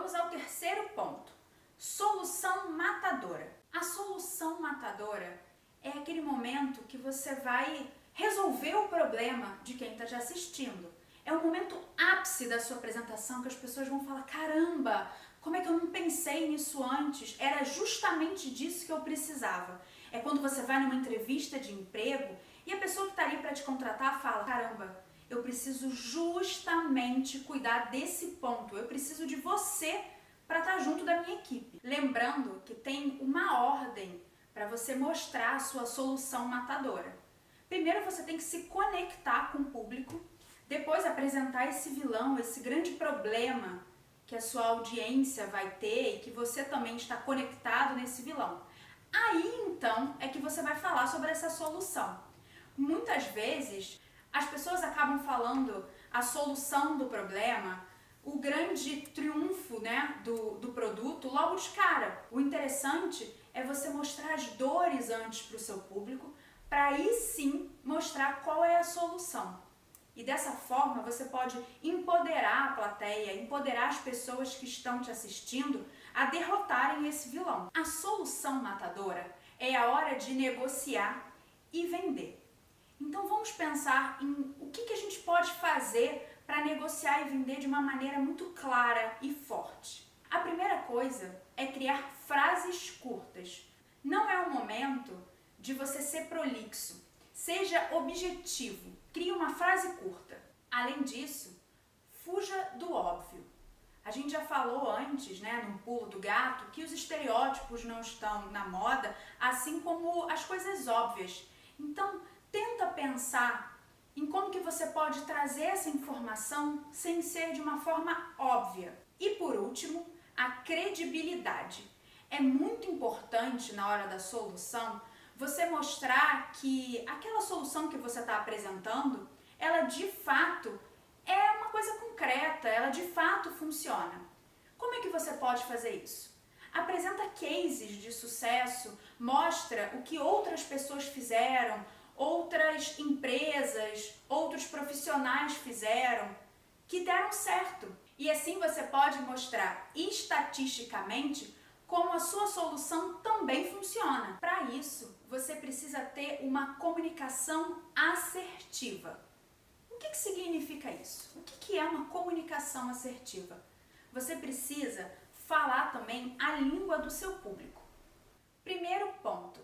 Vamos ao terceiro ponto. Solução matadora. A solução matadora é aquele momento que você vai resolver o problema de quem está te assistindo. É o momento ápice da sua apresentação que as pessoas vão falar: caramba, como é que eu não pensei nisso antes? Era justamente disso que eu precisava. É quando você vai numa entrevista de emprego e a pessoa que está ali para te contratar fala: caramba, eu preciso justamente cuidar desse ponto, eu preciso de você para estar junto da minha equipe. Lembrando que tem uma ordem para você mostrar a sua solução matadora. Primeiro você tem que se conectar com o público, depois apresentar esse vilão, esse grande problema que a sua audiência vai ter e que você também está conectado nesse vilão. Aí então é que você vai falar sobre essa solução. Muitas vezes as pessoas acabam falando a solução do problema, o grande triunfo, do produto logo de cara. O interessante é você mostrar as dores antes para o seu público, para aí sim mostrar qual é a solução. E dessa forma você pode empoderar a plateia, empoderar as pessoas que estão te assistindo a derrotarem esse vilão. A solução matadora é a hora de negociar e vender. Então vamos pensar em o que a gente pode fazer para negociar e vender de uma maneira muito clara e forte. A primeira coisa é criar frases curtas. Não é o momento de você ser prolixo. Seja objetivo. Crie uma frase curta. Além disso, fuja do óbvio. A gente já falou antes, no pulo do gato, que os estereótipos não estão na moda, assim como as coisas óbvias. Então, tenta pensar em como que você pode trazer essa informação sem ser de uma forma óbvia. E por último, a credibilidade. É muito importante na hora da solução você mostrar que aquela solução que você está apresentando, ela de fato é uma coisa concreta, ela de fato funciona. Como é que você pode fazer isso? Apresenta cases de sucesso, mostra o que outras pessoas fizeram, outras empresas, outros profissionais fizeram, que deram certo. E assim você pode mostrar estatisticamente como a sua solução também funciona. Para isso, você precisa ter uma comunicação assertiva. O que significa isso? O que é uma comunicação assertiva? Você precisa falar também a língua do seu público. Primeiro ponto,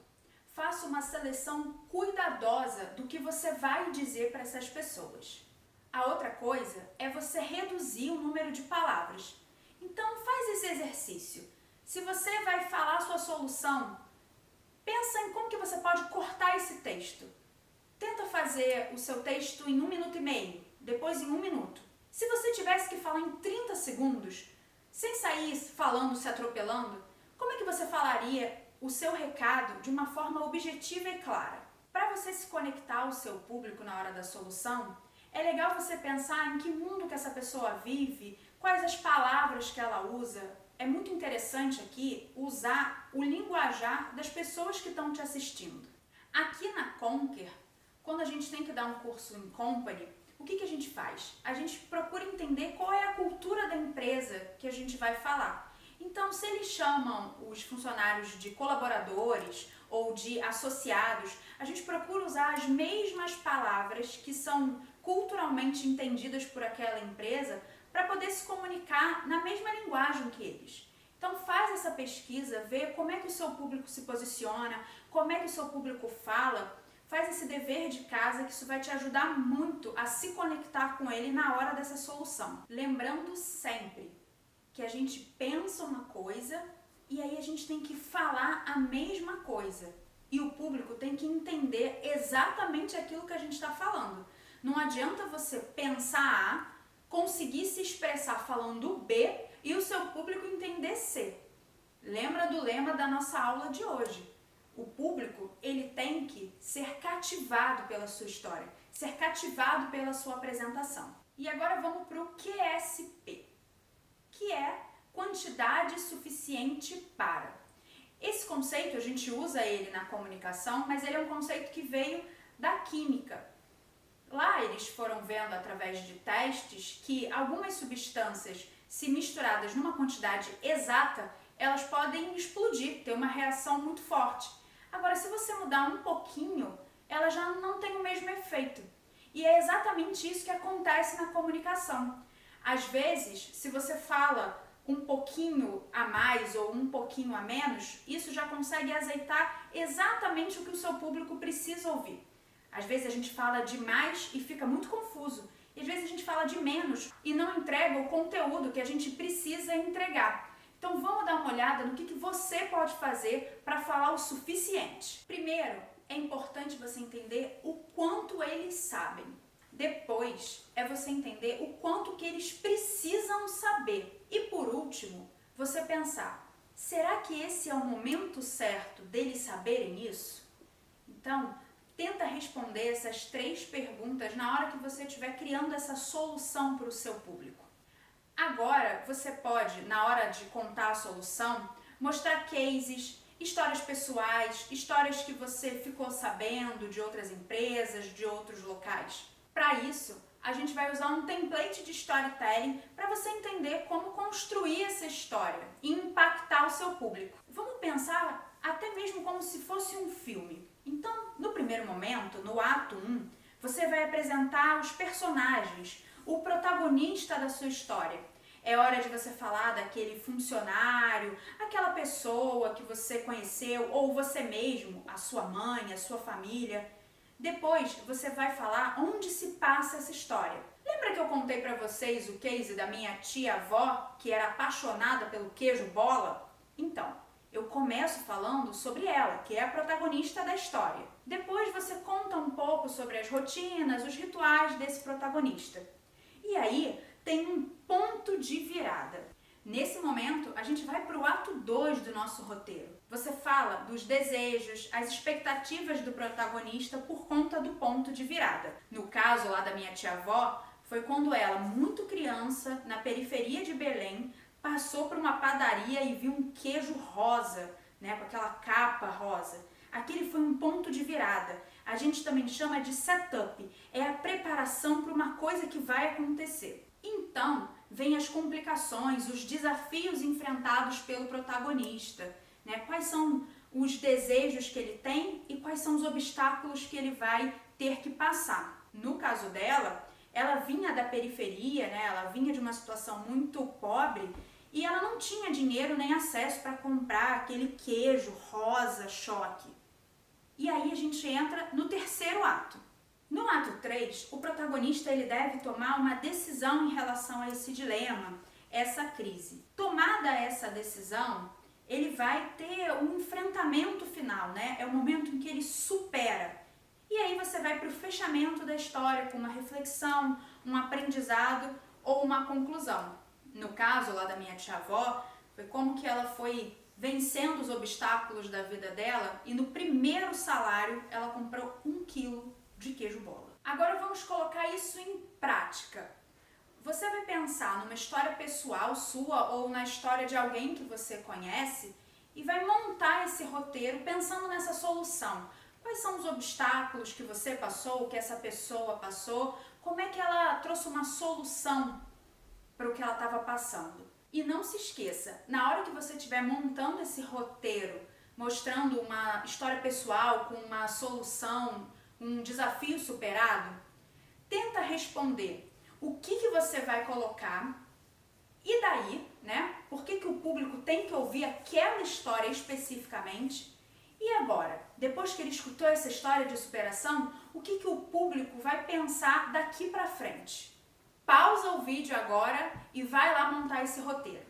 faça uma seleção cuidadosa do que você vai dizer para essas pessoas. A outra coisa é você reduzir o número de palavras. Então faz esse exercício. Se você vai falar a sua solução, pensa em como que você pode cortar esse texto. Tenta fazer o seu texto em 1 minuto e meio, depois em 1 minuto. Se você tivesse que falar em 30 segundos, sem sair falando, se atropelando, como é que você falaria o seu recado de uma forma objetiva e clara? Para você se conectar ao seu público na hora da solução, é legal você pensar em que mundo que essa pessoa vive, quais as palavras que ela usa. É muito interessante aqui usar o linguajar das pessoas que estão te assistindo. Aqui na Conquer, quando a gente tem que dar um curso em company, o que a gente faz? A gente procura entender qual é a cultura da empresa que a gente vai falar. Então, se eles chamam os funcionários de colaboradores ou de associados, a gente procura usar as mesmas palavras que são culturalmente entendidas por aquela empresa para poder se comunicar na mesma linguagem que eles. Então faz essa pesquisa, vê como é que o seu público se posiciona, como é que o seu público fala, faz esse dever de casa que isso vai te ajudar muito a se conectar com ele na hora dessa solução. Lembrando sempre que a gente pensa uma coisa e aí a gente tem que falar a mesma coisa. E o público tem que entender exatamente aquilo que a gente está falando. Não adianta você pensar A, conseguir se expressar falando B e o seu público entender C. Lembra do lema da nossa aula de hoje. O público, ele tem que ser cativado pela sua história, ser cativado pela sua apresentação. E agora vamos para o QSP, que é quantidade suficiente para. Esse conceito, a gente usa ele na comunicação, mas ele é um conceito que veio da química. Lá eles foram vendo através de testes que algumas substâncias se misturadas numa quantidade exata, elas podem explodir, ter uma reação muito forte. Agora, se você mudar um pouquinho, ela já não tem o mesmo efeito. E é exatamente isso que acontece na comunicação. Às vezes, se você fala um pouquinho a mais ou um pouquinho a menos, isso já consegue azeitar exatamente o que o seu público precisa ouvir. Às vezes a gente fala demais e fica muito confuso. E às vezes a gente fala de menos e não entrega o conteúdo que a gente precisa entregar. Então vamos dar uma olhada no que você pode fazer para falar o suficiente. Primeiro, é importante você entender o quanto eles sabem. Depois, é você entender o quanto que eles precisam saber. E por último, você pensar, será que esse é o momento certo deles saberem isso? Então, tenta responder essas 3 perguntas na hora que você estiver criando essa solução para o seu público. Agora, você pode, na hora de contar a solução, mostrar cases, histórias pessoais, histórias que você ficou sabendo de outras empresas, de outros locais. Para isso, a gente vai usar um template de storytelling para você entender como construir essa história e impactar o seu público. Vamos pensar até mesmo como se fosse um filme. Então, no primeiro momento, no ato 1, você vai apresentar os personagens, o protagonista da sua história. É hora de você falar daquele funcionário, aquela pessoa que você conheceu, ou você mesmo, a sua mãe, a sua família. Depois, você vai falar onde se passa essa história. Lembra que eu contei para vocês o case da minha tia-avó, que era apaixonada pelo queijo bola? Então, eu começo falando sobre ela, que é a protagonista da história. Depois você conta um pouco sobre as rotinas, os rituais desse protagonista. E aí tem um ponto de virada. Nesse momento, a gente vai para o ato 2 do nosso roteiro. Você fala dos desejos, as expectativas do protagonista por conta do ponto de virada. No caso lá da minha tia-avó, foi quando ela, muito criança, na periferia de Belém, passou por uma padaria e viu um queijo rosa, né, com aquela capa rosa. Aquele foi um ponto de virada. A gente também chama de setup. É a preparação para uma coisa que vai acontecer. Então, vem as complicações, os desafios enfrentados pelo protagonista, né? Quais são os desejos que ele tem e quais são os obstáculos que ele vai ter que passar. No caso dela, ela vinha da periferia, né? Ela vinha de uma situação muito pobre e ela não tinha dinheiro nem acesso para comprar aquele queijo rosa choque. E aí a gente entra no terceiro ato. No ato 3, o protagonista ele deve tomar uma decisão em relação a esse dilema, essa crise. Tomada essa decisão, ele vai ter um enfrentamento final, né? É o momento em que ele supera. E aí você vai para o fechamento da história com uma reflexão, um aprendizado ou uma conclusão. No caso lá da minha tia-avó, foi como que ela foi vencendo os obstáculos da vida dela e no primeiro salário ela comprou 1 quilo de queijo bola. Agora vamos colocar isso em prática. Você vai pensar numa história pessoal sua ou na história de alguém que você conhece e vai montar esse roteiro pensando nessa solução. Quais são os obstáculos que você passou, que essa pessoa passou? Como é que ela trouxe uma solução para o que ela estava passando? E não se esqueça, na hora que você estiver montando esse roteiro, mostrando uma história pessoal com uma solução, um desafio superado, tenta responder o que você vai colocar e daí, né? Por que o público tem que ouvir aquela história especificamente? E agora, depois que ele escutou essa história de superação, o que o público vai pensar daqui para frente? Pausa o vídeo agora e vai lá montar esse roteiro.